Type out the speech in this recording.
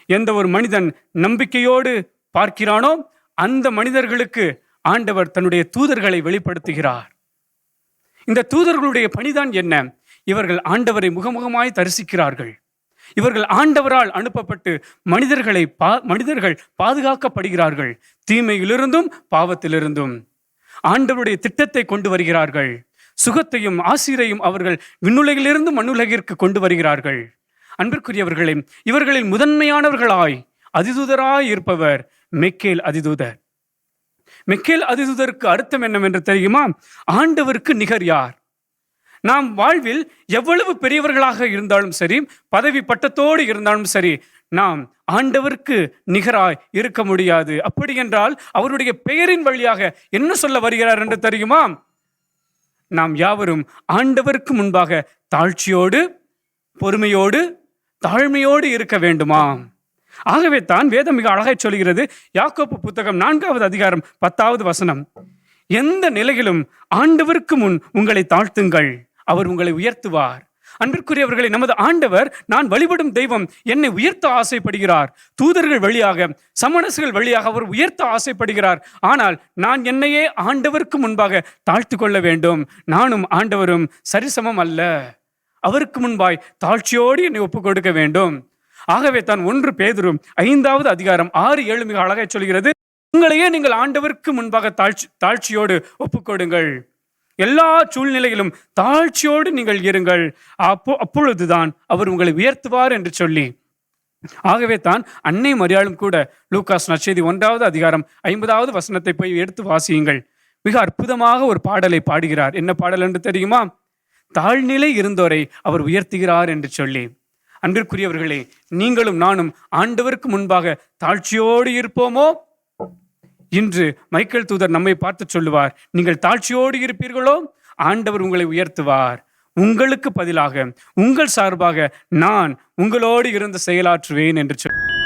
எந்த ஒரு மனிதன் நம்பிக்கையோடு பார்க்கிறானோ அந்த மனிதர்களுக்கு ஆண்டவர் தன்னுடைய தூதர்களை வெளிப்படுத்துகிறார். இந்த தூதர்களுடைய பணிதான் என்ன? இவர்கள் ஆண்டவரை முகமுகமாய் தரிசிக்கிறார்கள். இவர்கள் ஆண்டவரால் அனுப்பப்பட்டு மனிதர்கள் பாதுகாக்கப்படுகிறார்கள். தீமையிலிருந்தும் பாவத்திலிருந்தும் ஆண்டவருடைய திட்டத்தை கொண்டு வருகிறார்கள். சுகத்தையும் ஆசீரையும் அவர்கள் விண்ணுலகிலிருந்து மண்ணுலகிற்கு கொண்டு வருகிறார்கள். அன்பிற்குரியவர்களே, இவர்களில் முதன்மையானவர்களாய் அதிதூதராய் இருப்பவர் மிக்கேல் அதிதூதர். மிக்கேல் அதிதூதருக்கு அர்த்தம் என்னவென்று தெரியுமா? ஆண்டவருக்கு நிகர் யார்? நாம் வாழ்வில் எவ்வளவு பெரியவர்களாக இருந்தாலும் சரி, பதவி பட்டத்தோடு இருந்தாலும் சரி, நாம் ஆண்டவருக்கு நிகராய் இருக்க முடியாது. அப்படி என்றால் அவருடைய பெயரின் வழியாக என்ன சொல்ல வருகிறார் என்று தெரியுமா? நாம் யாவரும் ஆண்டவருக்கு முன்பாக தாழ்ச்சியோடு, பொறுமையோடு, தாழ்மையோடு இருக்க வேண்டுமா? ஆகவே தான் வேதம் மிக அழகாய் சொல்கிறது. யாக்கோப்பு புத்தகம் 4வது அதிகாரம் 10வது வசனம், எந்த நிலையிலும் ஆண்டவருக்கு முன் உங்களை தாழ்த்துங்கள், அவர் உங்களை உயர்த்துவார். அன்பிற்குரியவர்களை, நமது ஆண்டவர், நான் வழிபடும் தெய்வம் என்னை உயர்த்த ஆசைப்படுகிறார். தூதர்கள் வழியாக, சமணசுகள் வழியாக அவர் உயர்த்த ஆசைப்படுகிறார். ஆனால் நான் என்னையே ஆண்டவருக்கு முன்பாக தாழ்த்து கொள்ள வேண்டும். நானும் ஆண்டவரும் சரிசமம் அல்ல. அவருக்கு முன்பாய் தாழ்ச்சியோடு என்னை ஒப்புக் கொடுக்க வேண்டும். ஆகவே தான் 1 பேதுரு 5வது அதிகாரம் 6-7 மிக அழகாய் சொல்கிறது, உங்களையே நீங்கள் ஆண்டவருக்கு முன்பாக தாழ்ச்சியோடு ஒப்புக்கொடுங்கள். எல்லா சூழ்நிலையிலும் தாழ்ச்சியோடு நீங்கள் இருங்கள், அப்பொழுதுதான் அவர் உங்களை உயர்த்துவார் என்று சொல்லி. ஆகவே தான் அன்னை மரியாளும் கூட லூகாஸ் நற்செய்தி 1வது அதிகாரம் 50வது வசனத்தை போய் எடுத்து வாசியுங்கள். மிக அற்புதமாக ஒரு பாடலை பாடுகிறார். என்ன பாடல் என்று தெரியுமா? தாழ்நிலை இருந்தோரை அவர் உயர்த்துகிறார் என்று சொல்லி. அன்பிற்குரியவர்களே, நீங்களும் நானும் ஆண்டவருக்கு முன்பாக தாழ்ச்சியோடு இருப்போமோ? இன்று மைக்கேல் தூதர் நம்மை பார்த்து சொல்லுவார், நீங்கள் தாழ்ச்சியோடு இருப்பீர்களோ ஆண்டவர் உங்களை உயர்த்துவார். உங்களுக்கு பதிலாக, உங்கள் சார்பாக நான் உங்களோடு இருந்து செயலாற்றுவேன் என்று சொல்லி